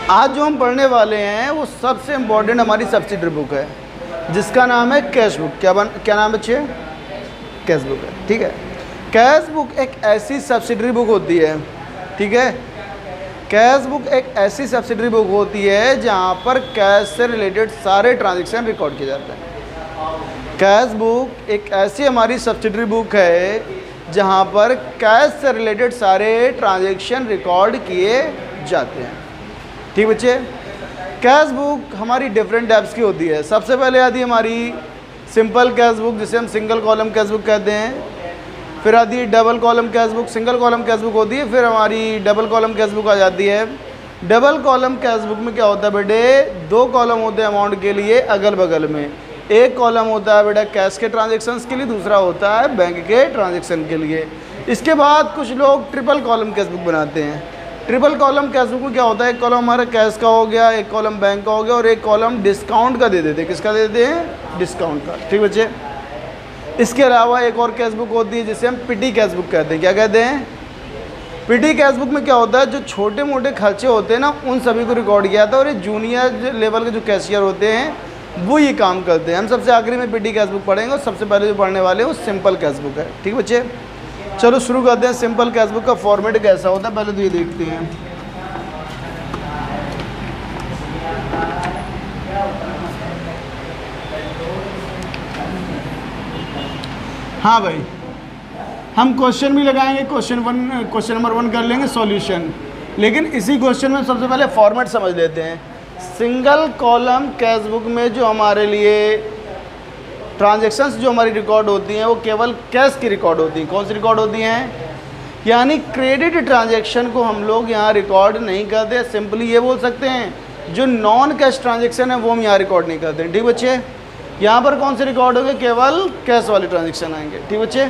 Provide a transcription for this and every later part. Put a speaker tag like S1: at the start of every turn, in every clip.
S1: आज जो हम पढ़ने वाले हैं वो सबसे इम्पोर्टेंट हमारी सब्सिडरी बुक है, जिसका नाम है कैश बुक। क्या नाम है बच्चे? कैश बुक है। ठीक है, कैश बुक एक ऐसी सब्सिडरी बुक होती है, ठीक है, कैश बुक एक ऐसी सब्सिडरी बुक होती है जहाँ पर कैश से रिलेटेड सारे ट्रांजेक्शन रिकॉर्ड किए जाते हैं। कैश बुक एक ऐसी हमारी सब्सिडरी बुक है जहाँ पर कैश से रिलेटेड सारे ट्रांजेक्शन रिकॉर्ड किए जाते हैं। ठीक बच्चे, कैश बुक हमारी डिफरेंट टाइप्स की होती है। सबसे पहले आती है हमारी सिंपल कैश बुक, जिसे हम सिंगल कॉलम कैश बुक कहते हैं। फिर आती है double column cash book, single column cash book होती है। फिर हमारी डबल कॉलम कैश बुक आ जाती है। डबल कॉलम कैश बुक में क्या होता है बेटे, दो कॉलम होते हैं अमाउंट के लिए अगल बगल में। एक कॉलम होता है बेटा कैश के ट्रांजेक्शन्स के लिए, दूसरा होता है बैंक के ट्रांजेक्शन के लिए। इसके बाद कुछ लोग ट्रिपल कॉलम कैश बुक बनाते हैं। ट्रिपल कॉलम कैश बुक में क्या होता है, एक कॉलम हमारा कैश का हो गया, एक कॉलम बैंक का हो गया और एक कॉलम डिस्काउंट का दे देते हैं। किसका दे देते हैं? डिस्काउंट का। ठीक बच्चे, इसके अलावा एक और कैश बुक होती है जिसे हम पिटी कैश बुक कहते हैं। क्या कहते हैं? पिटी कैश बुक में क्या होता है, जो छोटे मोटे खर्चे होते हैं ना उन सभी को रिकॉर्ड किया था और ये जूनियर लेवल के जो कैशियर होते हैं वो ये काम करते हैं। हम सबसे आखिरी में पिटी कैश बुक पढ़ेंगे और सबसे पहले जो पढ़ने वाले हैं वो सिंपल कैश बुक है। ठीक बच्चे, चलो शुरू करते हैं। सिंपल कैश बुक का फॉर्मेट कैसा होता है पहले तो ये देखते हैं। हाँ भाई, हम क्वेश्चन भी लगाएंगे, क्वेश्चन नंबर 1 कर लेंगे सॉल्यूशन, लेकिन इसी क्वेश्चन में सबसे पहले फॉर्मेट समझ लेते हैं। सिंगल कॉलम कैश बुक में जो हमारे लिए ट्रांजैक्शंस जो हमारी रिकॉर्ड होती हैं वो केवल कैश की रिकॉर्ड होती हैं। कौन सी रिकॉर्ड होती हैं? यानी क्रेडिट ट्रांजैक्शन को हम लोग यहाँ रिकॉर्ड नहीं करते। सिंपली ये बोल सकते हैं जो नॉन कैश ट्रांजैक्शन है वो हम यहाँ रिकॉर्ड नहीं करते। ठीक बच्चे, यहाँ पर कौन से रिकॉर्ड होंगे? केवल कैश वाले ट्रांजैक्शन आएंगे। ठीक बच्चे,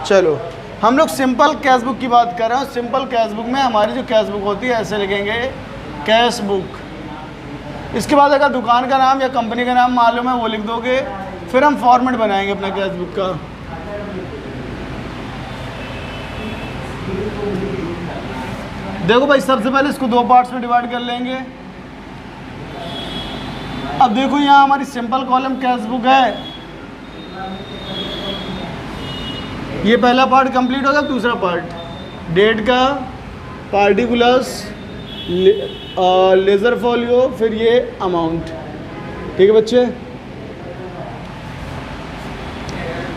S1: चलो हम लोग सिंपल कैश बुक की बात कर रहे हैं। सिंपल कैश बुक में हमारी जो कैश बुक होती है ऐसे लिखेंगे कैश बुक। इसके बाद अगर दुकान का नाम या कंपनी का नाम मालूम है वो लिख दोगे। फिर हम फॉर्मेट बनाएंगे अपना कैश बुक का। देखो भाई, सबसे पहले इसको दो पार्ट्स में डिवाइड कर लेंगे। अब देखो यहाँ हमारी सिंपल कॉलम कैश बुक है, ये पहला पार्ट कंप्लीट होगा। दूसरा पार्ट डेट का, पार्टिकुलर्स, लेज़र फॉलियो, फिर ये अमाउंट। ठीक है बच्चे,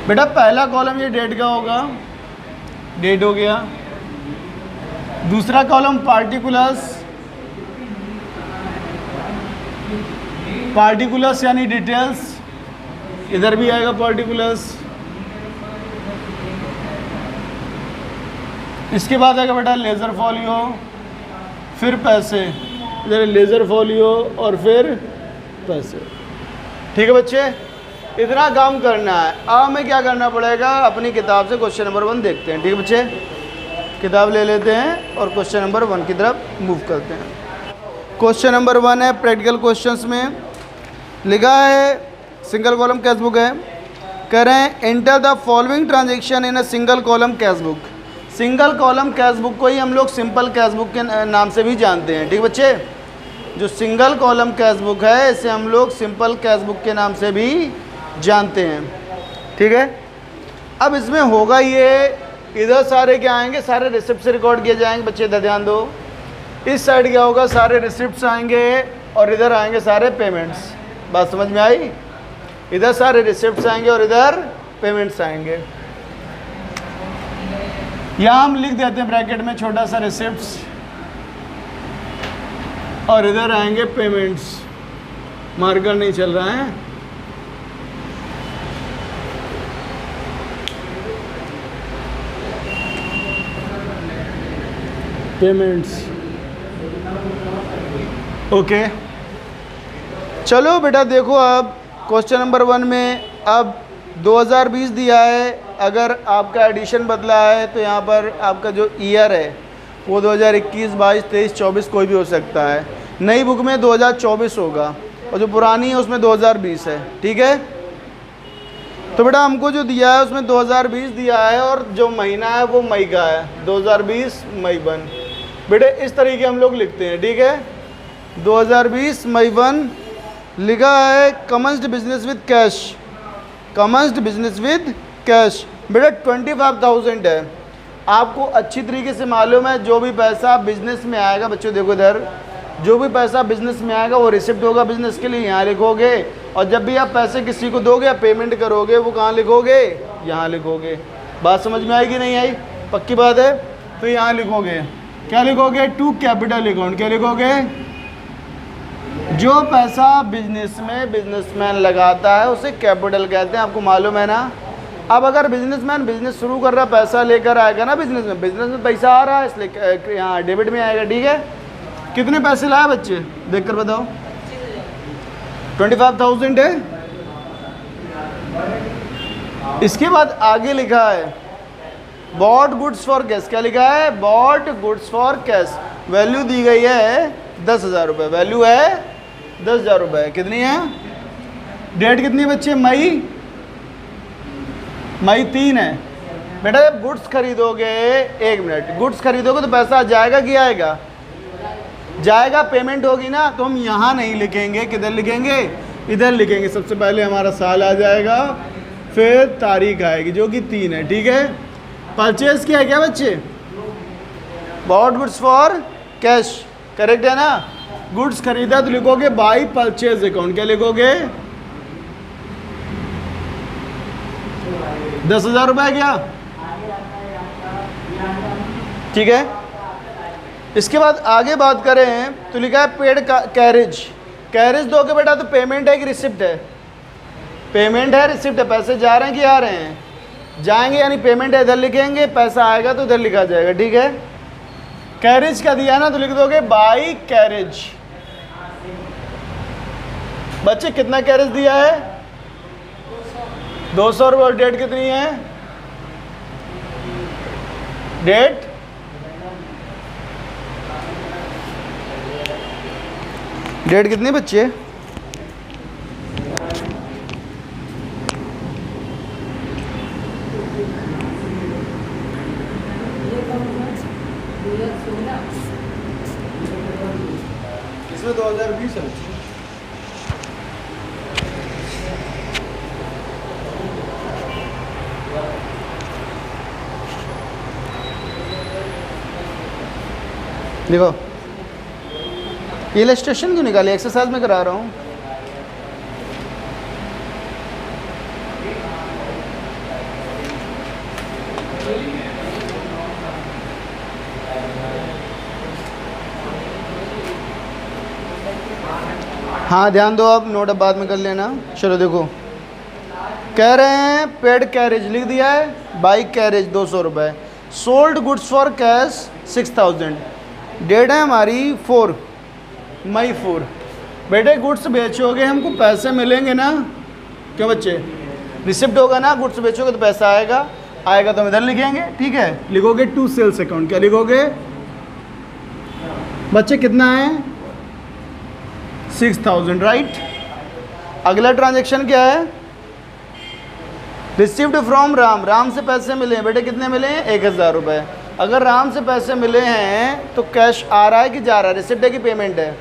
S1: बेटा पहला कॉलम ये डेट का होगा, डेट हो गया। दूसरा कॉलम पार्टिकुलर्स, पार्टिकुलर्स यानी डिटेल्स, इधर भी आएगा पार्टिकुलर्स। इसके बाद आएगा बेटा लेज़र फॉलियो, फिर पैसे, इधर लेज़र फॉलियो और फिर पैसे। ठीक है बच्चे, इतना काम करना है। अब हमें क्या करना पड़ेगा, अपनी किताब से क्वेश्चन नंबर 1 देखते हैं। ठीक है बच्चे, किताब ले लेते हैं और क्वेश्चन नंबर 1 की तरफ मूव करते हैं। क्वेश्चन नंबर 1 है प्रैक्टिकल क्वेश्चंस में लिखा है, सिंगल कॉलम कैश बुक है। कह रहे हैं enter the following transaction in a single column cash book. Single column cash book को ही हम लोग सिंपल कैश बुक के नाम से भी जानते हैं। ठीक बच्चे, जो सिंगल कॉलम कैश बुक है इसे हम लोग सिंपल कैश बुक के नाम से भी जानते हैं। ठीक है, अब इसमें होगा ये, इधर सारे क्या आएंगे, सारे रिसिप्ट से रिकॉर्ड किए जाएंगे। बच्चे इधर ध्यान दो, इस साइड क्या होगा, सारे रिसिप्ट्स आएंगे और इधर आएंगे सारे पेमेंट्स। बात समझ में आई? इधर सारे रिसिप्ट्स आएंगे और इधर पेमेंट्स आएंगे। यहाँ हम लिख देते हैं ब्रैकेट में छोटा सा रिसिप्ट्स और इधर आएंगे पेमेंट्स। मार्कर नहीं चल रहा है। Payments, okay. चलो बेटा देखो, अब क्वेश्चन नंबर 1 में अब 2020 दिया है। अगर आपका एडिशन बदला है तो यहाँ पर आपका जो ईयर है वो 2021, 22, 23, 24 कोई भी हो सकता है। नई बुक में 2024 होगा और जो पुरानी है उसमें 2020 है। ठीक है, तो बेटा हमको जो दिया है उसमें 2020 दिया है और जो महीना है वो मई का है, 2020 मई 1। बेटे इस तरीके हम लोग लिखते हैं। ठीक है, 2020 मई 1 लिखा है commenced business with cash, commenced business with cash. बेटा 25,000 है। आपको अच्छी तरीके से मालूम है जो भी पैसा बिजनेस में आएगा, बच्चों देखो इधर, जो भी पैसा बिजनेस में आएगा वो रिसिप्ट होगा बिजनेस के लिए, यहाँ लिखोगे। और जब भी आप पैसे किसी को दोगे या पेमेंट करोगे वो कहाँ लिखोगे, यहाँ लिखोगे। बात समझ में आएगी नहीं आई? पक्की बात है। तो यहाँ लिखोगे, क्या लिखोगे, टू कैपिटल अकाउंट। क्या लिखोगे, जो पैसा बिजनेस में बिजनेसमैन लगाता है उसे कैपिटल कहते हैं, आपको मालूम है ना। अब अगर बिजनेसमैन बिजनेस शुरू कर रहा है, पैसा लेकर आएगा ना बिजनेस में पैसा आ रहा है, इसलिए यहाँ डेबिट में आएगा। ठीक है, कितने पैसे लाए बच्चे देख कर बताओ। 25,000 है। इसके बाद आगे लिखा है बॉट गुड्स फॉर कैश। क्या लिखा है, bought goods for cash. Value दी गई है 10,000 रुपये, वैल्यू है 10,000 रुपये। कितनी है, डेट कितनी है बच्चे, मई 3 है। बेटा जब गुड्स खरीदोगे, एक मिनट, गुड्स खरीदोगे तो पैसा जाएगा कि आएगा, जाएगा, पेमेंट होगी ना। तो हम यहाँ नहीं लिखेंगे, किधर लिखेंगे, इधर लिखेंगे। सबसे पहले हमारा साल आ जाएगा, फिर तारीख आएगी जो कि 3 है। ठीक है, परचेज किया क्या बच्चे, bot goods for cash, correct है ना। गुड्स खरीदा तो लिखोगे बाई परचेज अकाउंट। क्या लिखोगे, 10,000 रुपये क्या, ठीक है। इसके बाद आगे बात करें तो लिखा है पेड कैरेज। कैरेज दोगे बेटा तो पेमेंट है कि रिसिप्ट है, पेमेंट है, रिसिप्ट है। पैसे जा रहे हैं कि आ रहे हैं, जाएंगे, यानी पेमेंट है इधर लिखेंगे, पैसा आएगा तो इधर लिखा जाएगा। ठीक है, कैरेज का दिया ना तो लिख दोगे बाई कैरेज। बच्चे कितना कैरेज दिया है, 200 रुपये। और डेट कितनी है, डेट कितनी बच्चे, इसमें 2020 है। देखो इलस्ट्रेशन क्यों निकाली, एक्सरसाइज में करा रहा हूँ। हाँ ध्यान दो, अब नोट अब बाद में कर लेना। चलो देखो, कह रहे हैं पेड कैरेज लिख दिया है, बाई कैरेज 200 रुपये। Sold goods for cash 6,000। Date है हमारी 4 मई 4। बेटे गुड्स बेचोगे हमको पैसे मिलेंगे ना, क्यों बच्चे, रिसिप्ट होगा ना, गुड्स बेचोगे तो पैसा आएगा, आएगा तो हम इधर लिखेंगे। ठीक है, लिखोगे टू सेल्स अकाउंट। क्या लिखोगे बच्चे, कितना है 6,000, राइट। अगला ट्रांजेक्शन क्या है, रिसिप्ट फ्रॉम राम। राम से पैसे मिले हैं बेटे, कितने मिले हैं, 1,000 रुपये। अगर राम से पैसे मिले हैं तो कैश आ रहा है कि जा रहा है, रिसिप्ट है कि पेमेंट है,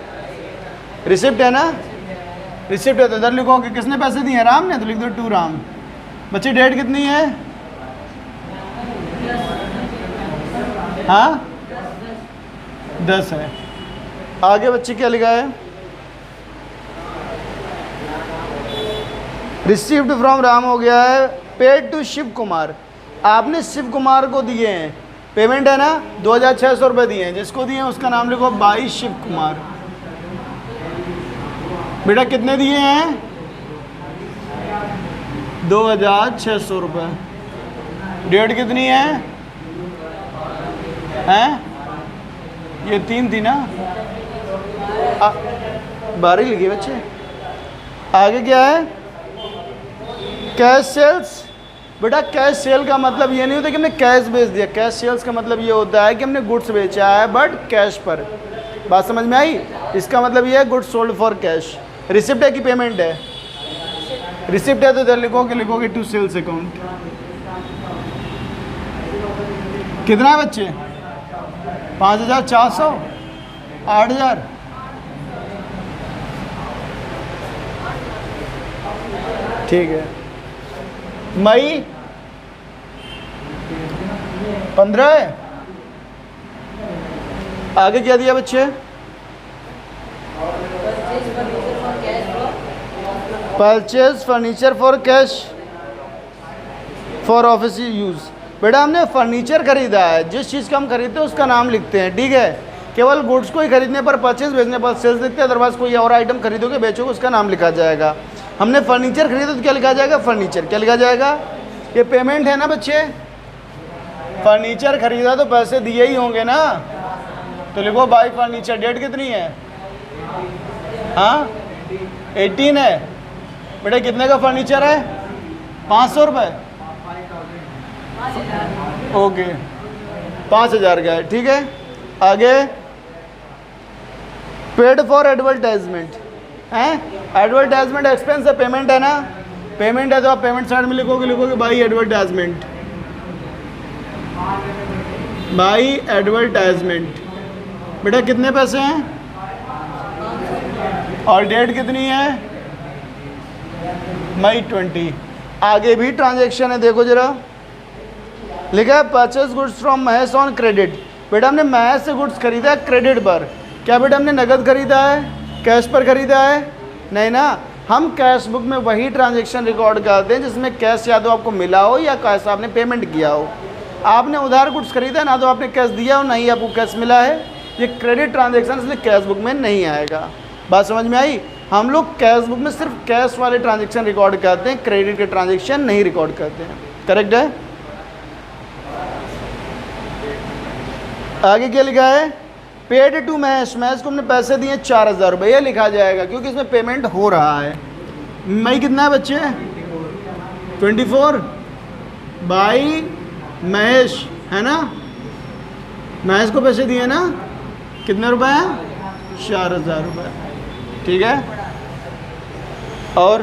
S1: रिसिप्ट है ना, रिसिप्ट है। तो इधर लिखोगे किसने पैसे दिए हैं, राम ने, तो लिख दो टू राम। बच्चे डेट कितनी है, हाँ 10 है। आगे बच्चे क्या लिखा है, रिसिप्ट फ्रॉम राम हो गया है। पेड टू शिव कुमार, आपने शिव कुमार को दिए हैं, पेमेंट है ना, 2,600 रुपये दिए हैं। जिसको दिए हैं उसका नाम लिखो बाई शिव कुमार। बेटा कितने दिए हैं, 2,600 रुपये। डेट कितनी है, हैं ये 3 थी ना, 12 लिखिए बच्चे। आगे क्या है, कैश सेल्स। बेटा कैश सेल का मतलब ये नहीं होता कि हमने कैश बेच दिया, कैश सेल्स का मतलब ये होता है कि हमने गुड्स बेचा है बट कैश पर। बात समझ में आई, इसका मतलब ये है goods sold for cash. Receipt है कि पेमेंट है, रिसिप्ट है तो इधर लिखोगे टू सेल्स अकाउंट। कितना है बच्चे, 5,400, 8,000, ठीक है। मई 15 है। आगे क्या दिया बच्चे? Purchase furniture for cash for office use. बेटा हमने फर्नीचर खरीदा है, जिस चीज़ का हम खरीदते हैं उसका नाम लिखते हैं, ठीक है। केवल गुड्स को ही खरीदने पर परचेज, भेजने पर सेल्स लिखते हैं, अदरवाइज कोई और आइटम खरीदोगे बेचोगे उसका नाम लिखा जाएगा। हमने फर्नीचर खरीदा तो क्या लिखा जाएगा? फर्नीचर। क्या लिखा जाएगा? ये पेमेंट है ना बच्चे, फर्नीचर खरीदा तो पैसे दिए ही होंगे ना, तो लिखो बाई फर्नीचर। डेट कितनी है? हाँ 18 है। बेटा कितने का फर्नीचर है? 500 रुपये। ओके 5000 का है, ठीक है। आगे पेड फॉर एडवर्टाइजमेंट है। एडवर्टाइजमेंट एक्सपेंस है, पेमेंट है ना, पेमेंट है तो आप पेमेंट साइड में लिखोगे बाई एडवर्टाइजमेंट, बाई एडवर्टाइजमेंट। बेटा कितने पैसे हैं और डेट कितनी है? मई 20। आगे भी ट्रांजैक्शन है, देखो जरा, लिखा है purchase goods from Mahesh on credit. बेटा हमने महेश से गुड्स खरीदा है क्रेडिट पर। क्या बेटा हमने नगद खरीदा है, कैश पर खरीदा है? नहीं ना, हम कैश बुक में वही ट्रांजैक्शन रिकॉर्ड करते हैं जिसमें कैश या तो आपको मिला हो या कैश आपने पेमेंट किया हो। आपने उधार गुड्स खरीदा है, ना तो आपने कैश दिया हो ना ही आपको कैश मिला है, ये क्रेडिट ट्रांजैक्शन इसलिए कैश बुक में नहीं आएगा। बात समझ में आई? हम लोग कैश बुक में सिर्फ कैश वाले ट्रांजैक्शन रिकॉर्ड करते हैं, क्रेडिट के ट्रांजैक्शन नहीं रिकॉर्ड करते हैं। करेक्ट है? आगे क्या लिखा है? Paid to Mahesh. महेश को हमने पैसे दिए 4000 रुपये, ये लिखा जाएगा क्योंकि इसमें पेमेंट हो रहा है। मई कितना है बच्चे? 24 बाई महेश, है ना। महेश को पैसे दिए ना, कितने रुपए हैं? 4000 रुपये, ठीक है। और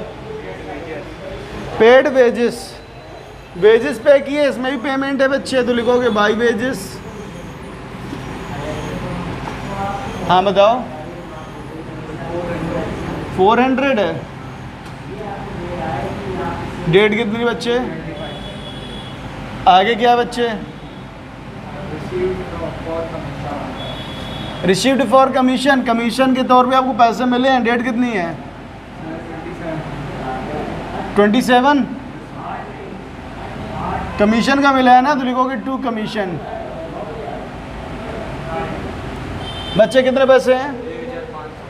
S1: पेड वेजेस, वेजेस पे किए, इसमें भी पेमेंट है बच्चे, तो लिखोगे बाई वेजेस। हाँ बताओ, 400 है। डेट कितनी बच्चे? आगे क्या बच्चे? रिसीव्ड फॉर कमीशन, कमीशन के तौर पे आपको पैसे मिले हैं। डेट कितनी है? 27 कमीशन का मिला है ना, तो लिखोगे टू कमीशन। बच्चे कितने पैसे हैं?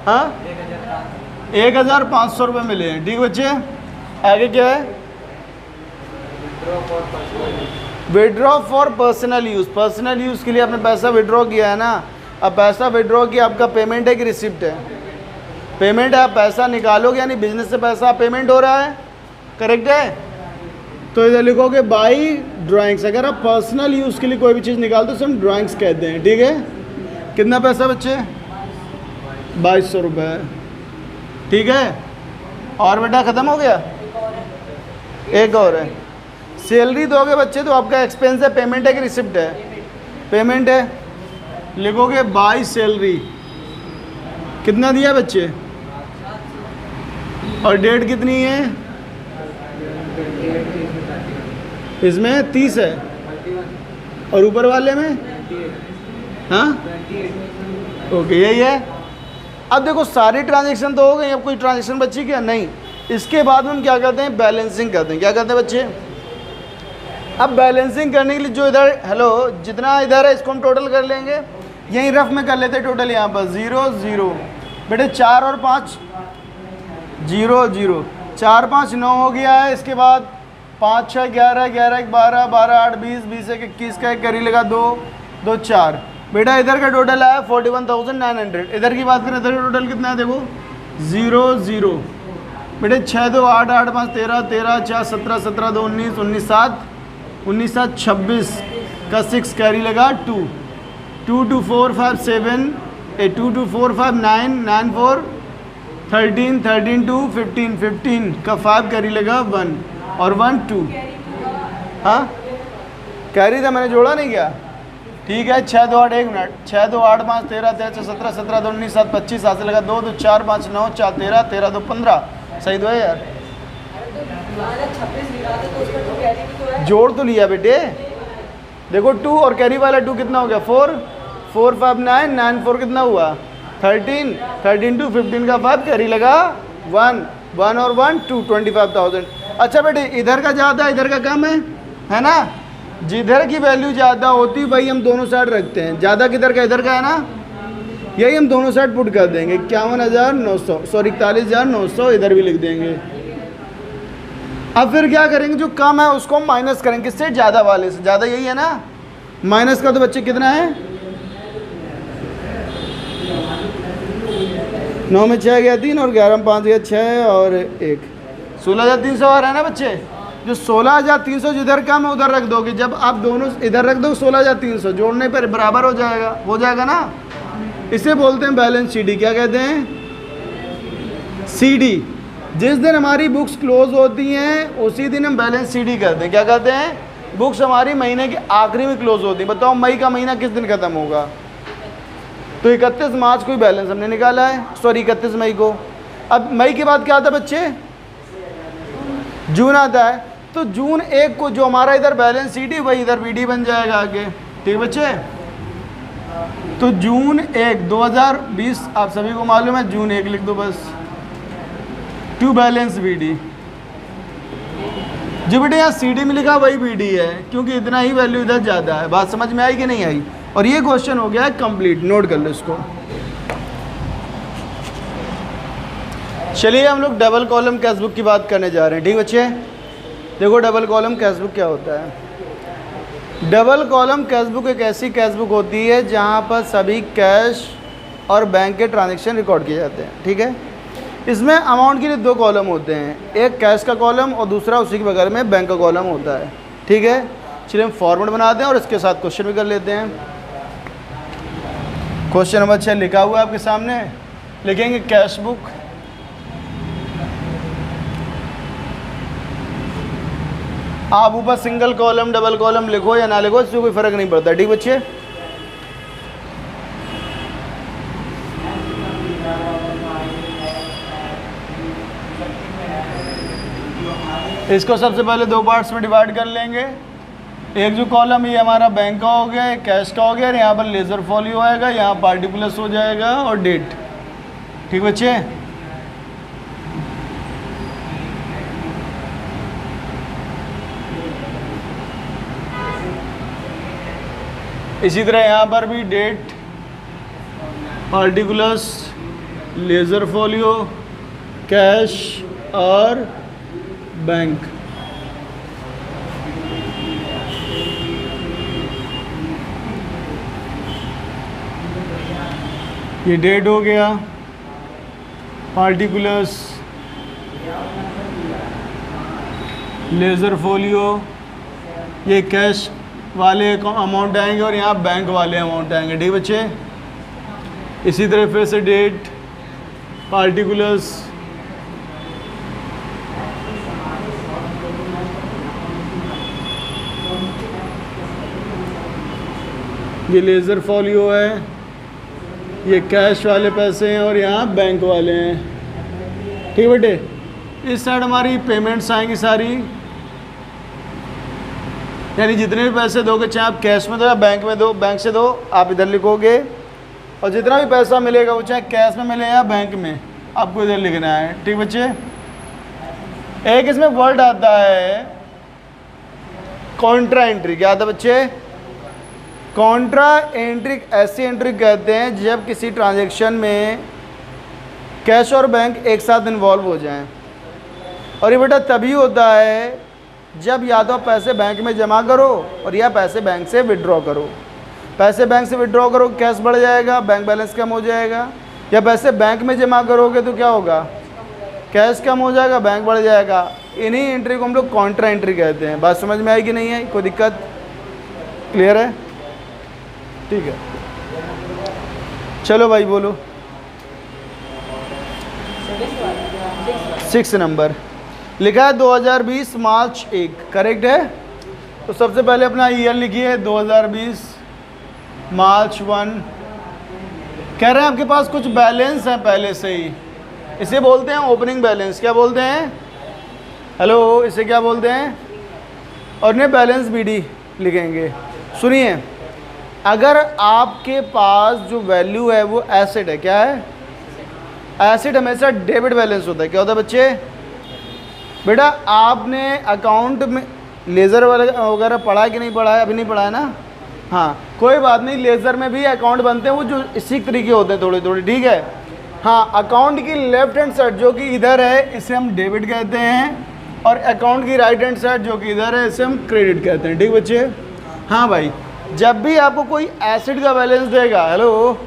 S1: हाँ 1500 रुपये मिले हैं, ठीक बच्चे। आगे क्या है? Withdraw for personal use. Personal use के लिए आपने पैसा विड्रॉ किया है ना, अब पैसा विड्रॉ किया, आपका पेमेंट है कि रिसिप्ट है? पेमेंट है, आप पैसा निकालोगे यानी बिजनेस से पैसा पेमेंट हो रहा है, करेक्ट है। तो इधर लिखोगे बाई ड्राइंग्स। अगर आप पर्सनल यूज़ के लिए कोई भी चीज़ निकालते हो तो हम ड्राइंग्स कहते हैं, ठीक है। कितना पैसा बच्चे? 2200 रुपये, ठीक है। और बेटा ख़त्म हो गया? एक और है। सैलरी दोगे बच्चे तो आपका एक्सपेंस है, पेमेंट है कि रिसिप्ट है? पेमेंट है, लिखोगे बाई सैलरी। कितना दिया बच्चे? और डेट कितनी है? इसमें 30 है और ऊपर वाले में? हाँ ओके यही है। अब देखो सारी ट्रांजैक्शन तो हो गई, अब कोई ट्रांजैक्शन बची क्या? नहीं। इसके बाद हम क्या करते हैं? बैलेंसिंग करते हैं। क्या करते हैं बच्चे? अब बैलेंसिंग करने के लिए जो इधर, हेलो, जितना इधर है इसको हम टोटल कर लेंगे, यहीं रफ में कर लेते हैं टोटल। यहाँ पर 0 0 बेटे 4 और 5 0 0, 4 5 9 हो गया है। इसके बाद 5 6 11 11 1 12 12 8 20 20 1 21 का एक करी लगा 2 2 4। बेटा इधर का टोटल आया 41,900। इधर की बात करें, इधर का टोटल कितना है? देखो 0 0 बेटे 6 2 8 8 5 13 13 4 17 17 2 19 19 7 19 7 26 का 6 कैरी लगा 2 2 2 4 5 7 2 2 4 5 9 9 4 13 13 2 15 15 का 5 कैरी लगा 1 और 1 2। हाँ कैरी था, मैंने जोड़ा नहीं क्या? ठीक है। 6 2 8 1 मिनट 6 2 8 5 13 13 17 17 2 19 7 25 हाथ से लगा 2 2 4 5 9 4 13 13 2 15। सही तो है यार। जोड़ तो लिया बेटे, देखो 2 और कैरी वाला 2 कितना हो गया 4, 4 5 9, 9 4 कितना हुआ 13, 13 2 15 का 5 कैरी लगा 1, 1 और 1 2, 25,000। अच्छा बेटे इधर का ज़्यादा इधर का कम है ना, जिधर की वैल्यू ज़्यादा होती भाई हम दोनों साइड रखते हैं, ज़्यादा किधर का इधर का है ना, यही हम दोनों साइड पुट कर देंगे 51,900 सॉरी 41,900 इधर भी लिख देंगे। अब फिर क्या करेंगे, जो कम है उसको माइनस करेंगे किससे, ज़्यादा वाले से, ज़्यादा यही है ना, माइनस का तो बच्चे कितना है 9 में 6 गया 3 और 11 में 5 गया 6 और 1, 16,300 आ रहा है ना बच्चे। जो 16,300 जिधर कम है उधर रख दोगे, जब आप दोनों इधर रख दो 16,300 जोड़ने पर बराबर हो जाएगा ना, इसे बोलते हैं बैलेंस सीडी। क्या कहते हैं सीडी। जिस दिन हमारी बुक्स क्लोज होती हैं उसी दिन हम बैलेंस सीडी करते हैं। क्या कहते हैं, बुक्स हमारी महीने के आखिरी में क्लोज होती हैं। बताओ मई का महीना किस दिन ख़त्म होगा, तो 31 मार्च को ही बैलेंस हमने निकाला है, सॉरी 31 मई को। अब मई के बाद क्या आता है बच्चे, जून आता है, तो जून 1 को जो हमारा इधर बैलेंस सीडी वही इधर बीडी बन जाएगा आगे, ठीक बच्चे। तो जून 1 2020 आप सभी को मालूम है, जून 1 लिख दो बस, टू बैलेंस बीडी। जो बेटे यहाँ सीडी में लिखा वही बीडी है, क्योंकि इतना ही वैल्यू इधर ज़्यादा है। बात समझ में आई कि नहीं आई, और ये क्वेश्चन हो गया है कंप्लीट, नोट कर लो इसको। चलिए हम लोग डबल कॉलम कैश बुक की बात करने जा रहे हैं, ठीक बच्चे। देखो डबल कॉलम कैश बुक क्या होता है। डबल कॉलम कैश बुक एक ऐसी कैश बुक होती है जहाँ पर सभी कैश और बैंक के ट्रांजैक्शन रिकॉर्ड किए जाते हैं, ठीक है। इसमें अमाउंट के लिए 2 कॉलम होते हैं, एक कैश का कॉलम और दूसरा उसी के बगल में बैंक का कॉलम होता है, ठीक है। चलिए हम फॉर्मेट बनाते हैं और इसके साथ क्वेश्चन भी कर लेते हैं। क्वेश्चन नंबर 6 लिखा हुआ है आपके सामने, लिखेंगे कैश बुक आप ऊपर सिंगल कॉलम डबल कॉलम लिखो या ना लिखो, इससे कोई फ़र्क नहीं पड़ता, ठीक बच्चे। इसको सबसे पहले 2 पार्ट्स में डिवाइड कर लेंगे। एक जो कॉलम ये हमारा बैंक का हो गया, एक कैश का हो गया, और यहाँ पर लेज़र फॉलियो आएगा, यहाँ पार्टिकुलर्स हो जाएगा और डेट, ठीक बच्चे। इसी तरह यहाँ पर भी date, particulars, ledger folio, cash और बैंक। ये डेट हो गया, पार्टिकुलर्स, लेज़र फॉलियो, ये कैश वाले अमाउंट आएंगे और यहाँ बैंक वाले अमाउंट आएंगे, ठीक बच्चे। इसी तरह फिर से डेट, पार्टिकुलर्स, ये लेज़र फॉलियो है, ये कैश वाले पैसे हैं और यहाँ बैंक वाले हैं, ठीक बेटे। इस साइड हमारी पेमेंट्स आएंगी सारी, यानी जितने भी पैसे दोगे, चाहे आप कैश में दो या बैंक में दो, बैंक से दो आप इधर लिखोगे, और जितना भी पैसा मिलेगा वो चाहे कैश में मिले या बैंक में आपको इधर लिखना है, ठीक बच्चे। एक इसमें वर्ड आता है कॉन्ट्रा एंट्री। क्या आता है बच्चे, कॉन्ट्रा एंट्री ऐसी एंट्री कहते हैं जब किसी ट्रांजैक्शन में कैश और बैंक एक साथ इन्वॉल्व हो जाएं, और ये बेटा तभी होता है जब या तो पैसे बैंक में जमा करो और या पैसे बैंक से विड्रॉ करो। पैसे बैंक से विड्रॉ करो कैश बढ़ जाएगा, बैंक बैलेंस कम हो जाएगा, या पैसे बैंक में जमा करोगे तो क्या होगा, कैश कम हो जाएगा, बैंक बढ़ जाएगा। इन्हीं एंट्री को हम लोग कॉन्ट्रा एंट्री कहते हैं। बात समझ में आई कि नहीं आई, कोई दिक्कत, क्लियर है, ठीक है। चलो भाई बोलो 6 नंबर लिखा है 2020 मार्च 1, करेक्ट है। तो सबसे पहले अपना ईयर लिखिए 2020 मार्च 1। कह रहे हैं आपके पास कुछ बैलेंस है पहले से ही, इसे बोलते हैं ओपनिंग बैलेंस। क्या बोलते हैं, हेलो, इसे क्या बोलते हैं? और इन्हें बैलेंस बीडी लिखेंगे। सुनिए, अगर आपके पास जो वैल्यू है वो एसेट है, क्या है? एसेट हमेशा डेबिट बैलेंस होता है। क्या होता है बच्चे? बेटा आपने अकाउंट में लेज़र वगैरह पढ़ा है कि नहीं पढ़ा है? अभी नहीं पढ़ा है ना? हाँ, कोई बात नहीं, लेज़र में भी अकाउंट बनते हैं, वो जो इसी तरीके होते हैं थोड़े थोड़े, ठीक है। हाँ, अकाउंट की लेफ्ट हैंड साइड जो कि इधर है इसे हम डेबिट कहते हैं, और अकाउंट की राइट हैंड साइड जो कि इधर है इसे हम क्रेडिट कहते हैं, ठीक बच्चे? हाँ भाई, जब भी आपको कोई एसेट का बैलेंस देगा, हेलो,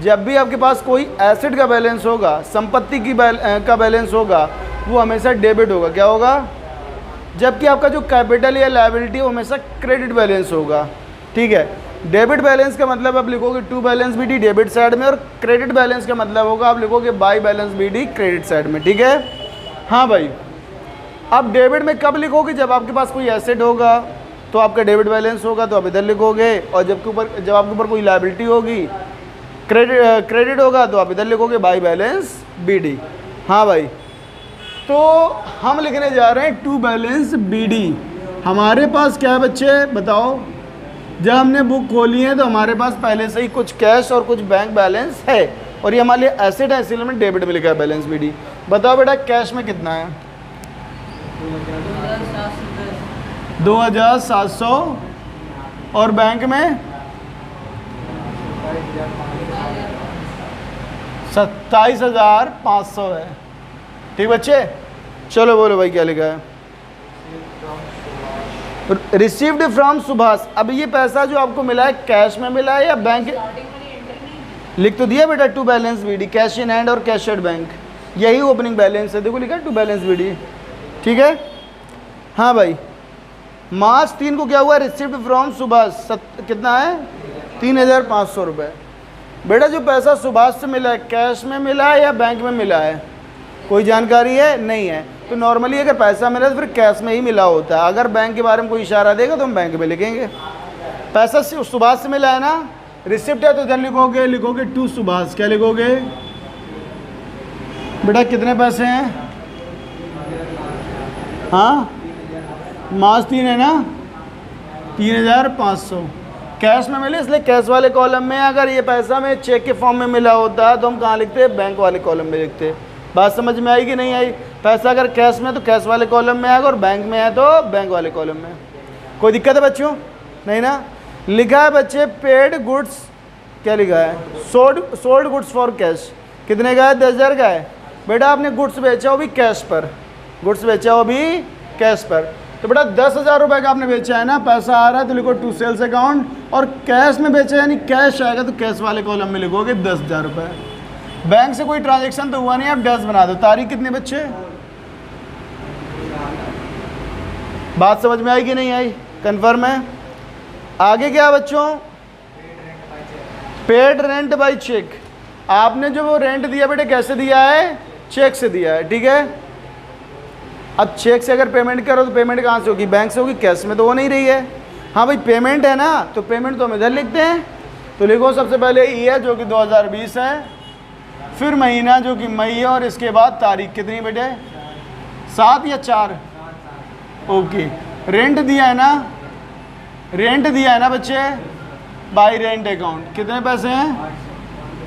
S1: जब भी आपके पास कोई एसेट का बैलेंस होगा, संपत्ति की का बैलेंस होगा, वो हमेशा डेबिट होगा। क्या होगा? जबकि आपका जो कैपिटल या लायबिलिटी वो हमेशा क्रेडिट बैलेंस होगा, ठीक है। डेबिट बैलेंस का मतलब आप लिखोगे to balance B D debit side में, और क्रेडिट बैलेंस का मतलब होगा आप लिखोगे by balance B D credit side में, ठीक है। हाँ भाई, आप डेबिट में कब लिखोगे? जब आपके पास कोई एसेट होगा तो आपका डेबिट बैलेंस होगा तो आप इधर लिखोगे, और जब आपके ऊपर कोई लायबिलिटी होगी, क्रेडिट होगा तो आप इधर लिखोगे बाई बैलेंस बी डी। हाँ भाई, तो हम लिखने जा रहे हैं टू बैलेंस बी डी। हमारे पास क्या है बच्चे बताओ? जब हमने बुक खोली है तो हमारे पास पहले से ही कुछ कैश और कुछ बैंक बैलेंस है, और ये हमारे लिए एसेट है, इसलिए हमने डेबिट में लिखा है बैलेंस बी डी। बताओ बेटा कैश में कितना है? 2700, और बैंक में 27,500 है, ठीक बच्चे? चलो बोलो भाई क्या लिखा है? Received from Subhash. अब ये पैसा जो आपको मिला है कैश में मिला है या बैंक? लिख तो दिया बेटा to balance B D, cash in hand और कैश एट बैंक, यही ओपनिंग बैलेंस है, देखो लिखा है टू बैलेंस बी डी, ठीक है। हाँ भाई, मार्च 3 को क्या हुआ? रिसीव्ड फ्रॉम सुभाष कितना है? 3,500 रुपये। बेटा जो पैसा सुभाष से मिला है कैश में मिला है या बैंक में मिला है? कोई जानकारी है? नहीं है। तो नॉर्मली अगर पैसा मिला तो फिर कैश में ही मिला होता है। अगर बैंक के बारे में कोई इशारा देगा तो हम बैंक में लिखेंगे। पैसा सुभाष से मिला है ना, रिसिप्ट है तो इधर लिखोगे टू सुभाष। क्या लिखोगे बेटा? कितने पैसे हैं? हाँ, मार्च 3 है ना, 3,500 कैश में मिले, इसलिए कैश वाले कॉलम में। अगर ये पैसा में चेक के फॉर्म में मिला होता तो हम कहाँ लिखते हैं? बैंक वाले कॉलम में लिखते। बात समझ में आई कि नहीं आई? पैसा अगर कैश में तो कैश वाले कॉलम में आएगा, और बैंक में है तो बैंक वाले कॉलम में। कोई दिक्कत है बच्चों? नहीं ना? लिखा है बच्चे पेड गुड्स, क्या लिखा है? Sold goods for cash. कितने का है? 10,000 का है। बेटा आपने गुड्स बेचा हो भी कैश पर, गुड्स बेचा हो भी कैश पर, तो बेटा 10,000 रुपये का आपने बेचा है ना, पैसा आ रहा है तो लिखो टू सेल्स अकाउंट, और कैश में बेचा यानी कैश आएगा तो कैश वाले कॉलम में लिखोगे 10,000 रुपये। बैंक से कोई ट्रांजैक्शन तो हुआ नहीं, आप डैश बना दो। तारीख कितने बच्चे? बात समझ में आई कि नहीं आई? कंफर्म है? आगे क्या बच्चों? Paid rent by cheque. आपने जो वो रेंट दिया बेटे कैसे दिया है? चेक से दिया है, ठीक है। अब चेक से अगर पेमेंट करो तो पेमेंट कहाँ से होगी? बैंक से होगी, कैश में तो हो नहीं रही है। हाँ भाई, पेमेंट है ना, तो पेमेंट तो हम इधर लिखते हैं। तो लिखो सबसे पहले ईयर जो कि 2020 है, फिर महीना जो कि मई है, और इसके बाद तारीख कितनी बेटे? 7 या 4? ओके। रेंट दिया है ना, रेंट दिया है ना बच्चे, बाई रेंट अकाउंट। कितने पैसे हैं?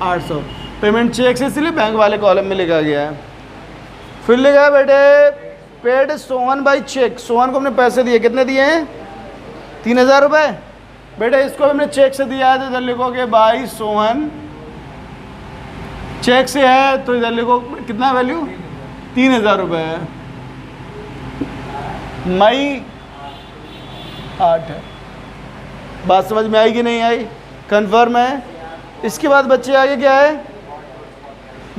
S1: 800। पेमेंट चेक से, इसलिए बैंक वाले कॉलम में लिखा गया है। फिर लिखा है बेटे paid Sohan by cheque. Sohan को हमने पैसे दिए, कितने दिए हैं? 3,000 रुपये। बेटे इसको हमने चेक से दिया है तो इधर लिखोगे बाई सोहन। चेक से है तो इधर लिखो कितना वैल्यू? 3,000 रुपये है। मई 8 है। बात समझ में आई कि नहीं आई? कंफर्म है? इसके बाद बच्चे आगे क्या है?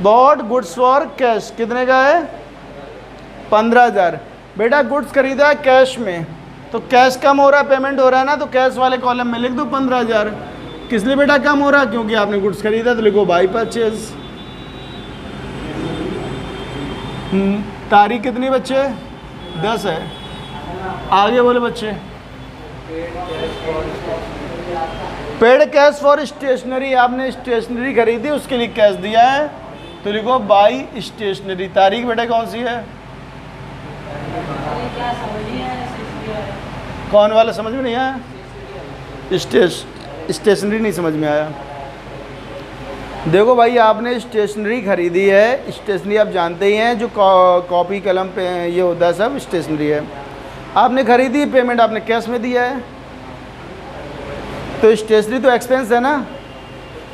S1: Bought goods for cash. कितने का है? 15,000। बेटा गुड्स खरीदा है कैश में, तो कैश कम हो रहा है, पेमेंट हो रहा है ना, तो कैश वाले कॉलम में लिख दो 15,000। किस लिए बेटा कम हो रहा है? क्योंकि आपने गुड्स खरीदा, तो लिखो बाई परचेज। तारीख कितनी बच्चे? 10 है। आगे बोले बच्चे। Paid cash for stationery. आपने स्टेशनरी खरीदी, उसके लिए कैश दिया है, तो लिखो बाई स्टेशनरी। तारीख बेटा कौन सी है? कौन वाला समझ में नहीं आया? स्टेशनरी नहीं समझ में आया। देखो भाई, आपने स्टेशनरी खरीदी है, स्टेशनरी आप जानते ही हैं, जो कॉपी कलम पे ये होता है सब स्टेशनरी है। आपने खरीदी, पेमेंट आपने कैश में दिया है, तो स्टेशनरी तो एक्सपेंस है ना।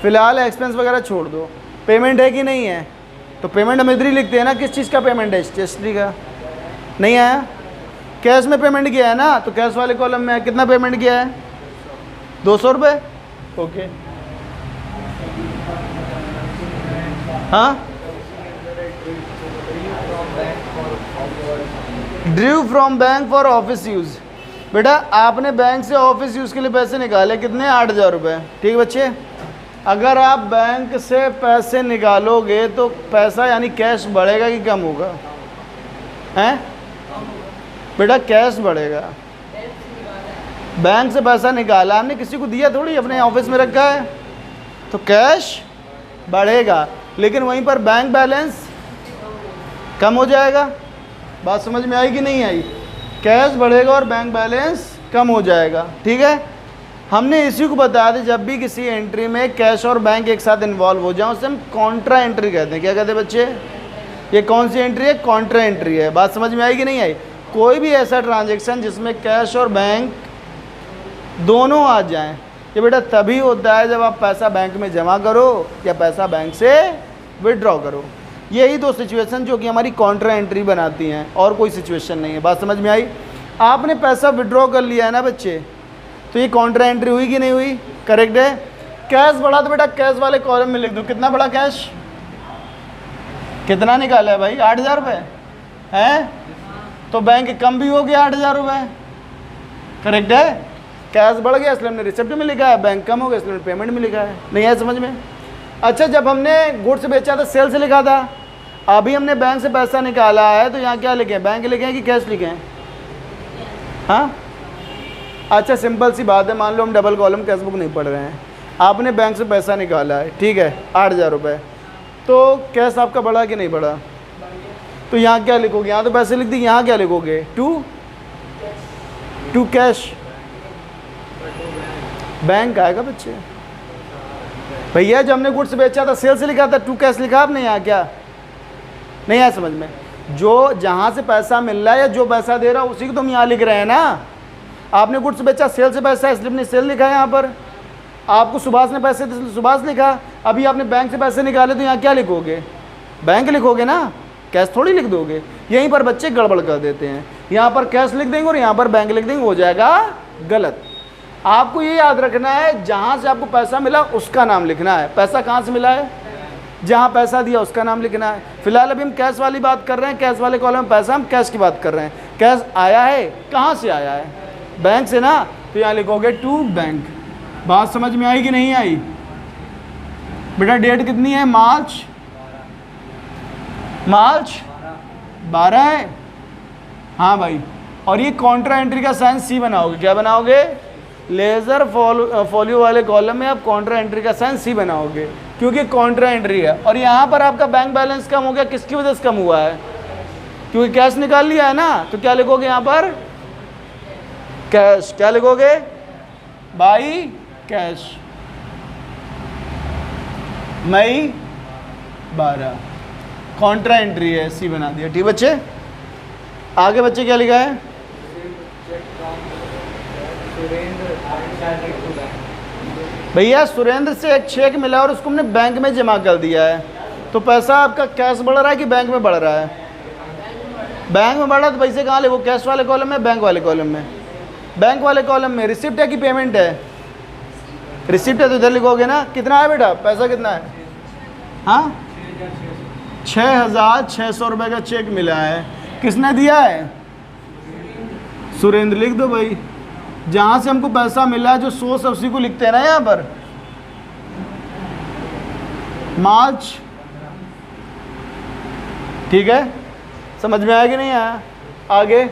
S1: फ़िलहाल एक्सपेंस वगैरह छोड़ दो, पेमेंट है कि नहीं है? तो पेमेंट हम इधर ही लिखते हैं ना, किस चीज़ का पेमेंट है? स्टेशनरी का। नहीं आया? कैश में पेमेंट किया है ना, तो कैश वाले कॉलम में कितना पेमेंट किया है? 200 रुपये। ओके, हाँ। Drew from bank for office use. बेटा आपने बैंक से ऑफिस यूज़ के लिए पैसे निकाले, कितने? 8,000 रुपये। ठीक बच्चे, अगर आप बैंक से पैसे निकालोगे तो पैसा यानी कैश बढ़ेगा कि कम होगा? हैं बेटा, कैश बढ़ेगा। बैंक से पैसा निकाला हमने, किसी को दिया थोड़ी, अपने ऑफिस में रखा है, तो कैश बढ़ेगा। लेकिन वहीं पर बैंक बैलेंस कम हो जाएगा। बात समझ में आई कि नहीं आई? कैश बढ़ेगा और बैंक बैलेंस कम हो जाएगा। ठीक है, हमने इसी को बताया था, जब भी किसी एंट्री में कैश और बैंक एक साथ इन्वॉल्व हो जाए उसे हम कॉन्ट्रा एंट्री कहते हैं। क्या कहते हैं बच्चे? ये कौन सी एंट्री है? कॉन्ट्रा एंट्री है। बात समझ में आई कि नहीं आई? कोई भी ऐसा ट्रांजेक्शन जिसमें कैश और बैंक दोनों आ जाएं, ये बेटा तभी होता है जब आप पैसा बैंक में जमा करो या पैसा बैंक से विड्रॉ करो। यही दो सिचुएशन जो कि हमारी कॉन्ट्रा एंट्री बनाती हैं, और कोई सिचुएशन नहीं है। बात समझ में आई? आपने पैसा विड्रॉ कर लिया है ना बच्चे, तो ये कॉन्ट्रा एंट्री हुई कि नहीं हुई? करेक्ट है। कैश बढ़ा तो बेटा कैश वाले कॉलम में लिख दो, कितना बड़ा कैश, कितना निकाला है भाई? 8,000 रुपये है, तो बैंक कम भी हो गया 8,000 रुपये। करेक्ट है, कैश बढ़ गया इसलिए हमने रिसिप्ट में लिखा है, बैंक कम हो गया इसलिए पेमेंट में लिखा है। नहीं है समझ में? अच्छा, जब हमने गुड्स बेचा था सेल से लिखा था, अभी हमने बैंक से पैसा निकाला है, तो यहाँ क्या लिखे? बैंक लिखे हैं कि कैश लिखे हैं? हाँ, अच्छा सिंपल सी बात है, मान लो हम डबल कॉलम कैश बुक नहीं पढ़ रहे हैं, आपने बैंक से पैसा निकाला है, ठीक है, 8,000 रुपये, तो कैश आपका बढ़ा कि नहीं बढ़ा? तो यहाँ क्या लिखोगे? यहाँ तो पैसे लिख दी, यहाँ क्या लिखोगे? टू कैश, बैंक आएगा बच्चे। भैया जब हमने गुड्स बेचा था सेल से लिखा था, टू कैश लिखा आपने, यहाँ क्या नहीं आया समझ में? जो जहाँ से पैसा मिल रहा है या जो पैसा दे रहा है उसी को तो हम यहाँ लिख रहे हैं ना। आपने गुड्स बेचा सेल से पैसा, इसलिए हमने सेल लिखा है यहाँ पर। आपको सुभाष ने पैसे दिए इसलिए सुभाष लिखा। अभी आपने बैंक से पैसे निकाले तो यहाँ क्या लिखोगे? बैंक लिखोगे ना, कैश थोड़ी लिख दोगे। यहीं पर बच्चे गड़बड़ कर देते हैं, यहाँ पर कैश लिख देंगे और यहाँ पर बैंक लिख देंगे, हो जाएगा गलत। आपको ये याद रखना है, जहाँ से आपको पैसा मिला उसका नाम लिखना है। पैसा कहाँ से मिला है? जहाँ पैसा दिया उसका नाम लिखना है। फिलहाल अभी हम कैश वाली बात कर रहे हैं, कैश वाले कॉलम में पैसा, हम कैश की बात कर रहे हैं। कैश आया है, कहाँ से आया है? बैंक से ना, तो यहाँ लिखोगे टू बैंक। बात समझ में आई कि नहीं आई? बेटा डेट कितनी है? मार्च 12 है। हाँ भाई, और ये कॉन्ट्रा एंट्री का साइन सी बनाओगे। क्या बनाओगे? लेज़र फॉलियो वाले कॉलम में आप कॉन्ट्रा एंट्री का साइन सी बनाओगे, क्योंकि कॉन्ट्रा एंट्री है। और यहाँ पर आपका बैंक बैलेंस कम हो गया, किसकी वजह से कम हुआ है? क्योंकि कैश निकाल लिया है ना, तो क्या लिखोगे यहाँ पर? कैश। क्या लिखोगे? By cash, May 12, contra entry है, सी बना दिया। ठीक बच्चे, आगे बच्चे क्या लिखा है? भैया सुरेंद्र से एक चेक मिला और उसको हमने बैंक में जमा कर दिया है, तो पैसा आपका कैश बढ़ रहा है कि बैंक में बढ़ रहा है? बैंक में बढ़ रहा है, तो पैसे कहाँ लिखो? कैश वाले कॉलम में, बैंक वाले कॉलम में? बैंक वाले कॉलम में। रिसिप्ट है कि पेमेंट है? रिसिप्ट है तो इधर लिखोगे ना। कितना है बेटा? पैसा कितना है? हाँ, 6,600 रुपये का चेक मिला है। किसने दिया है? सुरेंद्र। लिख दो भाई, जहाँ से हमको पैसा मिला है, जो सोर्स उसी को लिखते हैं ना यहाँ पर। मार्च, ठीक है, समझ में आया कि नहीं आया? आगे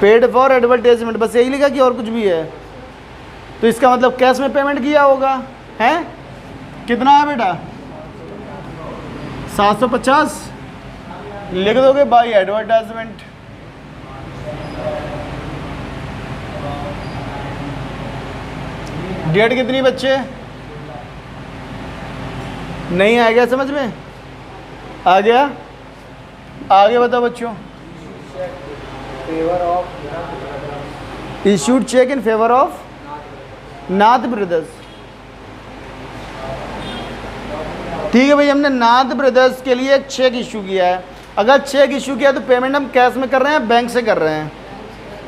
S1: पेड फॉर एडवर्टाइजमेंट, बस यही लिखा कि और कुछ भी है? तो इसका मतलब कैश में पेमेंट किया होगा, हैं? कितना है बेटा? 750। लिख दोगे बाई एडवर्टाइजमेंट। डेट कितनी बच्चे? नहीं आ गया समझ में? आ गया? आगे बताओ बच्चों। Issued cheque in favour of Nath brothers. ठीक है भाई, हमने नाथ ब्रदर्स के लिए एक चेक इशू किया है। अगर चेक इशू किया तो पेमेंट हम कैश में कर रहे हैं, बैंक से कर रहे हैं,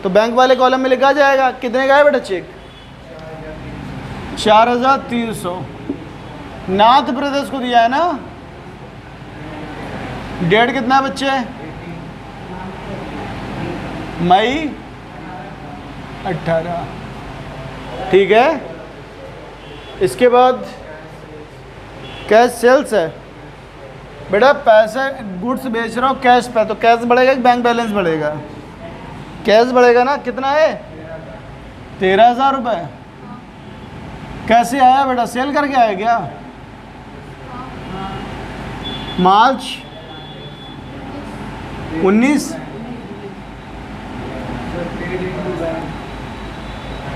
S1: तो बैंक वाले कॉलम में लिखा जाएगा कितने का है बेटा चेक? 4300 नाथ ब्रदर्स को दिया है ना। डेट कितना है बच्चे? मई 18। ठीक है, इसके बाद कैश सेल्स है बेटा, पैसे गुड्स बेच रहा हूँ कैश पे, तो कैश बढ़ेगा कि बैंक बैलेंस बढ़ेगा? कैश बढ़ेगा ना। कितना है? 13,000 रुपये। कैसे आया बेटा? सेल करके आया क्या? मार्च 19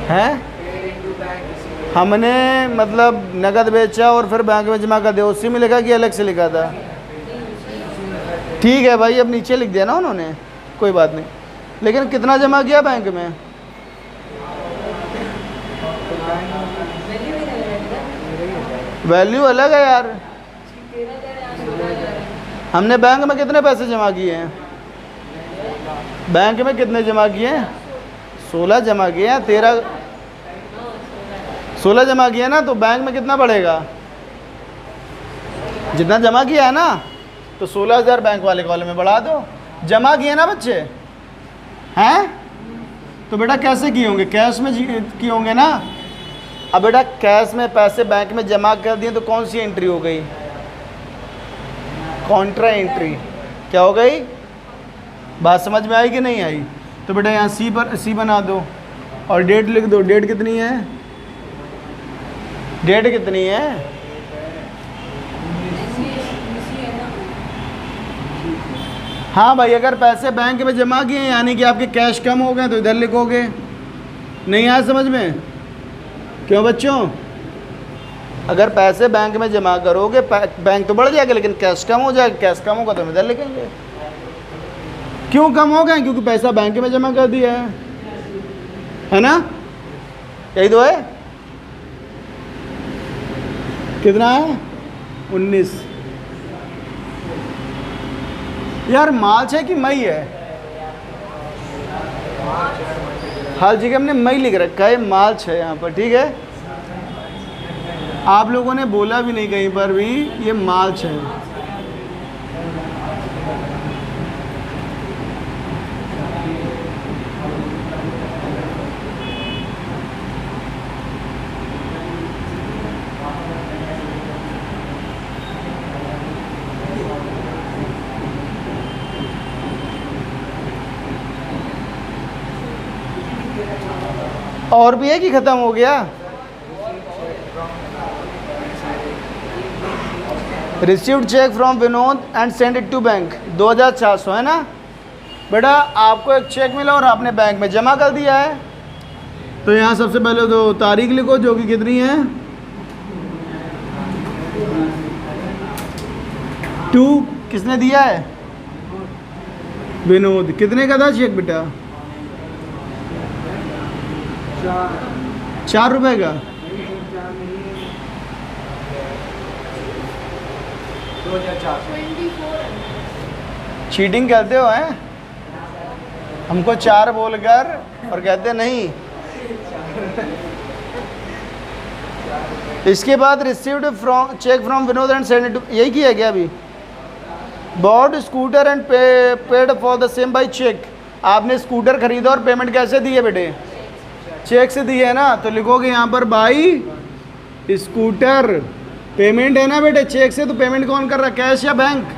S1: है, हमने मतलब नगद बेचा और फिर बैंक में जमा कर दिया, उसी में लिखा कि अलग से लिखा था? ठीक है भाई, अब नीचे लिख दिया ना उन्होंने, कोई बात नहीं। लेकिन कितना जमा किया बैंक में? वैल्यू अलग है यार। हमने बैंक में कितने पैसे जमा किए हैं? बैंक में कितने जमा किए हैं? 16 जमा किए हैं। 16 जमा किया ना, तो बैंक में कितना बढ़ेगा? जितना जमा किया है ना, तो 16,000 बैंक वाले कॉलम में बढ़ा दो। जमा किए ना बच्चे हैं, तो बेटा कैसे किए होंगे? कैश में किए होंगे ना। अब बेटा कैश में पैसे बैंक में जमा कर दिए तो कौन सी एंट्री हो गई? Contra entry. क्या हो गई? बात समझ में आई कि नहीं आई? तो बेटा यहाँ सी बना दो और डेट लिख दो। डेट कितनी है? डेट कितनी है? हाँ भाई, अगर पैसे बैंक में जमा किए यानी कि आपके कैश कम हो गए तो इधर लिखोगे। नहीं आया समझ में? क्यों बच्चों? अगर पैसे बैंक में जमा करोगे बैंक तो बढ़ जाएगा, लेकिन कैश कम हो जाएगा। कैश कम होगा तो हम इधर लिखेंगे। क्यों कम हो गए? क्योंकि पैसा बैंक में जमा कर दिया है ना? यही तो है। कितना है? 19। यार मार्च है कि मई है? हर जगह हमने मई लिख रखा है, मार्च है यहाँ पर। ठीक है, आप लोगों ने बोला भी नहीं कहीं पर भी ये मार्च है। और भी है कि ख़त्म हो गया? Received cheque from Vinod and send it to bank 2400 है ना बेटा। आपको एक चेक मिला और आपने बैंक में जमा कर दिया है, तो यहाँ सबसे पहले तो तारीख लिखो जो कि कितनी है? 2। किसने दिया है? विनोद। कितने का था चेक बेटा? 4 रुपए का। चीटिंग करते हो हैं? हमको 4 बोलकर और कहते नहीं। इसके बाद received from cheque from Vinod and send it, यही किया क्या अभी? Bought scooter and paid for the same by cheque. आपने स्कूटर खरीदा और पेमेंट कैसे दी है बेटे? चेक से दी है ना, तो लिखोगे यहाँ पर बाई स्कूटर। पेमेंट है ना बेटे चेक से, तो पेमेंट कौन कर रहा है? कैश या बैंक?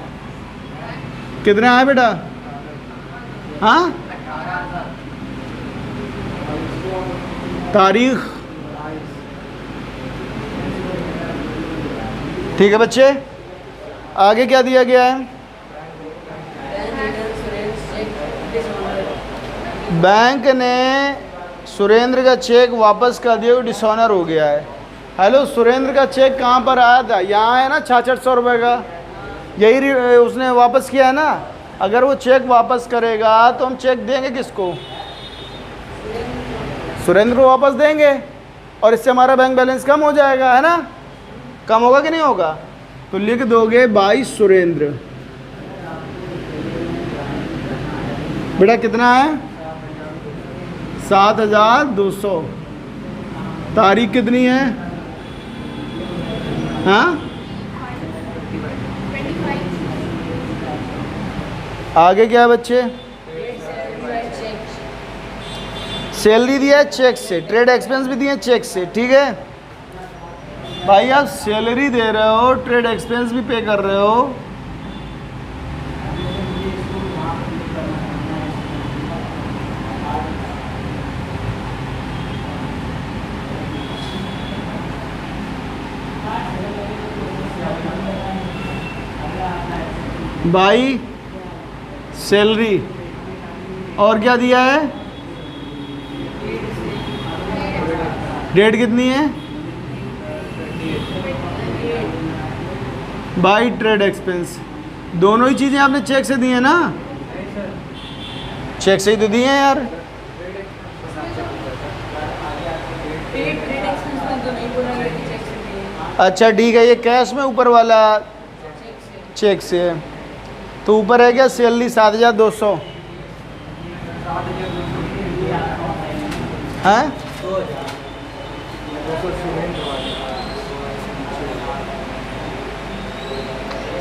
S1: कितना है बेटा? हाँ, तारीख। ठीक है बच्चे, आगे क्या दिया गया है? बैंक ने सुरेंद्र का चेक वापस कर दिया, डिसऑनर हो गया है। हेलो, सुरेंद्र का चेक कहाँ पर आया था? यहाँ है ना 6600 रुपये का, यही उसने वापस किया है ना। अगर वो चेक वापस करेगा तो हम चेक देंगे किसको? सुरेंद्र को वापस देंगे, और इससे हमारा बैंक बैलेंस कम हो जाएगा, है ना? कम होगा कि नहीं होगा? तो लिख दोगे बाई सुरेंद्र। बेटा कितना है? 7200। तारीख कितनी है? हाँ, आगे क्या है बच्चे? सैलरी दिया है चेक से, ट्रेड एक्सपेंस भी दिए चेक से, ठीक है भाई। आप सैलरी दे रहे हो, ट्रेड एक्सपेंस भी पे कर रहे हो, भाई सैलरी, और क्या दिया है? डेट कितनी है? By trade expense. दोनों ही चीज़ें आपने चेक से दी है ना? चेक से ही तो दिए हैं यार। अच्छा ठीक है, ये कैश में ऊपर वाला चेक से है, तो ऊपर है क्या? सैलरी 7200 है।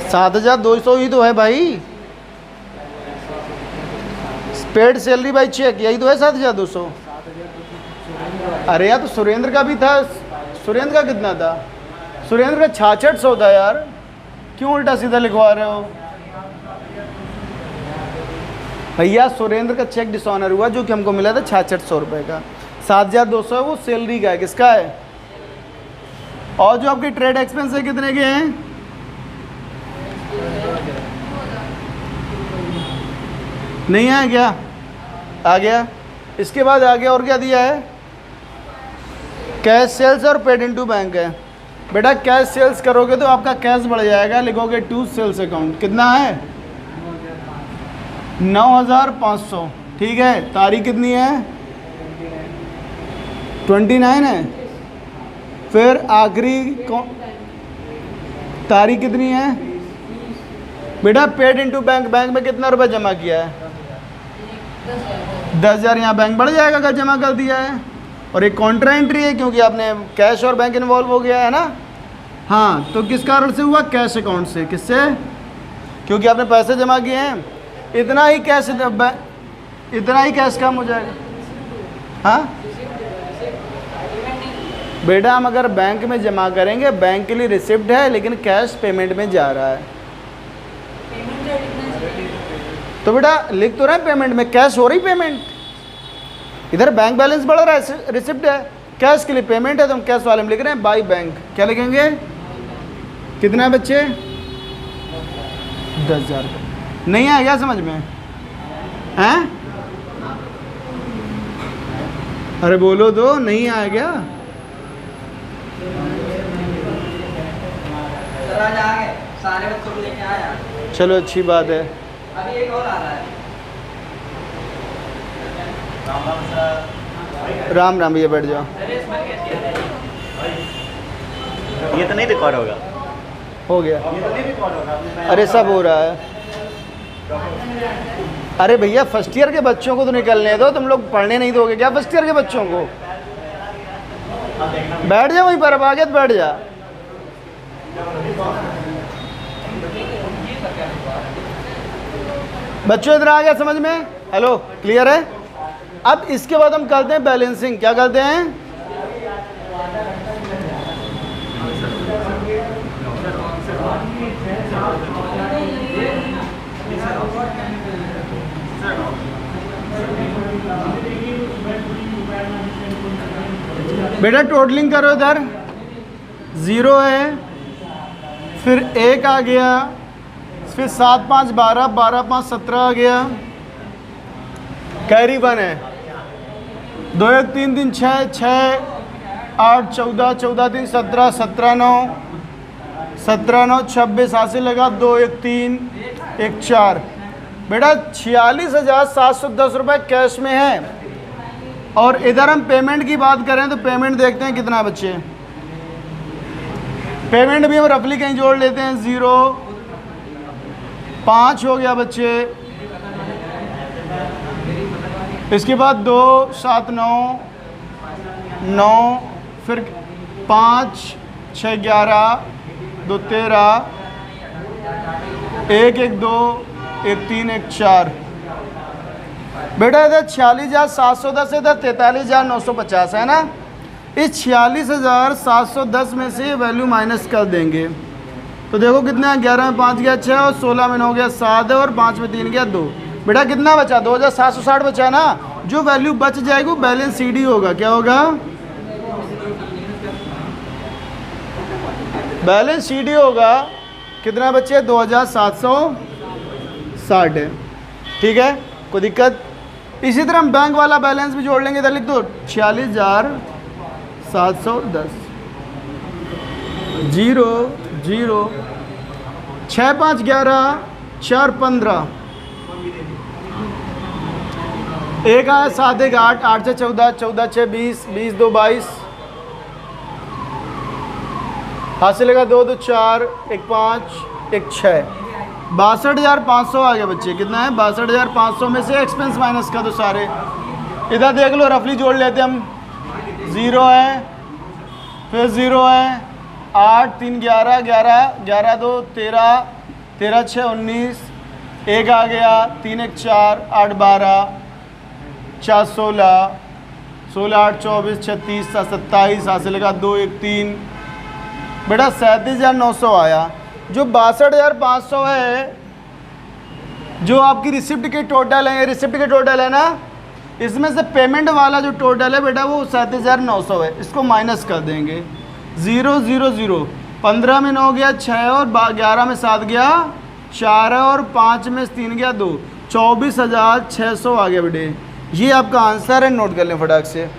S1: 7200 ही तो है भाई। पेड सैलरी बाई चेक, यही तो है 7200। अरे यार, तो सुरेंद्र का भी था। सुरेंद्र का कितना था? सुरेंद्र का 6600 था यार, क्यों उल्टा सीधा लिखवा रहे हो भैया? सुरेंद्र का चेक डिसऑनर हुआ, जो कि हमको मिला था 6600 रुपये का। 7200 है वो सैलरी का है, किसका है? और जो आपके ट्रेड एक्सपेंस है कितने के हैं? नहीं आया क्या? आ गया। इसके बाद आगे और क्या दिया है? कैश सेल्स और पेड इनटू बैंक है। बेटा कैश सेल्स करोगे तो आपका कैश बढ़ जाएगा, लिखोगे टू सेल्स अकाउंट। कितना है? 9500, ठीक है। तारीख कितनी है? 29 है। फिर आखिरी तारीख कितनी है? बेटा पेड इनटू बैंक, बैंक में कितना रुपए जमा किया है? 10,000। यहाँ बैंक बढ़ जाएगा अगर जमा कर दिया है। और एक कॉन्ट्रा एंट्री है, क्योंकि आपने कैश और बैंक इन्वॉल्व हो गया है ना। हाँ, तो किस कारण से हुआ? कैश अकाउंट से। किससे? क्योंकि आपने पैसे जमा किए हैं। इतना ही कैश कम हो जाएगा। हाँ बेटा, हम अगर बैंक में जमा करेंगे, बैंक के लिए रिसिप्ट है, लेकिन कैश पेमेंट में जा रहा है, तो बेटा लिख तो रहे हैं पेमेंट में, कैश हो रही पेमेंट। इधर बैंक बैलेंस बढ़ रहा है, रिसिप्ट है, कैश के लिए पेमेंट है, तो हम कैश वाले में लिख रहे हैं बाई बैंक। क्या लिखेंगे? कितना है बच्चे? 10,000। नहीं आया क्या समझ में? हैं? अरे बोलो तो, नहीं आया क्या?
S2: सारे बच्चों को लेके आया।
S1: चलो अच्छी बात है।
S2: अभी एक और आ रहा है।
S1: राम राम, ये बैठ जाओ।
S3: ये तो नहीं रिकॉर्ड होगा।
S1: हो गया।
S3: ये तो नहीं रिकॉर्ड होगा।
S1: अरे सब हो रहा है। अरे भैया, फर्स्ट ईयर के बच्चों को तो निकलने दो, तुम लोग पढ़ने नहीं दोगे क्या फर्स्ट ईयर के बच्चों को? बैठ जा वहीं पर, अब आगे बैठ जा। बच्चों इधर आ गया समझ में? हेलो, क्लियर है? अब इसके बाद हम करते हैं बैलेंसिंग। क्या करते हैं? बेटा टोटलिंग करो। इधर 0 है, फिर 1 आ गया, फिर 7 5 12, 12 5 17 आ गया, कैरी 1 है। 2 1 3 3 6 6 8 14 14 3 17 17 9 17 9 26 हासिल लगा 2 1 3 1 4। बेटा 46,710 रुपये कैश में है। और इधर हम पेमेंट की बात करें तो पेमेंट देखते हैं कितना बच्चे। पेमेंट भी हम रफली कहीं जोड़ लेते हैं। 0 5 हो गया बच्चे। इसके बाद 2 7 9 9 फिर 5 6 11 2 13 1 1 2 1 3 1 4। बेटा इधर 46,710 है, इधर 43,950 है ना। इस 46,710 में से वैल्यू माइनस कर देंगे तो देखो कितना है। 11 में 5 गया 6 और 16 में 9 गया 7 है और 5 में 3 गया 2। बेटा कितना बचा? 2,760 बचा ना। जो वैल्यू बच जाएगी वो बैलेंस सीडी होगा। क्या होगा? बैलेंस सीडी होगा। कितना बचे? 2,760 है। ठीक है, कोई दिक्कत? इसी तरह हम बैंक वाला बैलेंस भी जोड़ लेंगे। इधर लिख दो 46,710 0 0 6 5 11 4 15 1 आया 7 1 8 8 से 14 14 6 20 20 2 22 हासिल लगा 2 2 4 1 5 1 6। 62,500 आ गया बच्चे। कितना है? 62,500 में से एक्सपेंस माइनस कर दो सारे। इधर देख लो, रफली जोड़ लेते हम। 0 है, फिर 0 है, 8 3 11 11 11 2 13 13 6 19 1 आ गया 3 1 4 8 12 4 16 16 8 24 36 27 हासिल लगा 2 1 3। बेटा 37,900 आया। जो 62,500 है जो आपकी रिसिप्ट के टोटल है, रिसिप्ट के टोटल है ना, इसमें से पेमेंट वाला जो टोटल है बेटा वो 37,900 है। इसको माइनस कर देंगे। 0 0 0 15 में 9 गया 6 और 11 में 7 गया 4 है और 5 में 3 गया 2। 24,600 आ गया बेटे। ये आपका आंसर है। नोट कर लें फटाक से।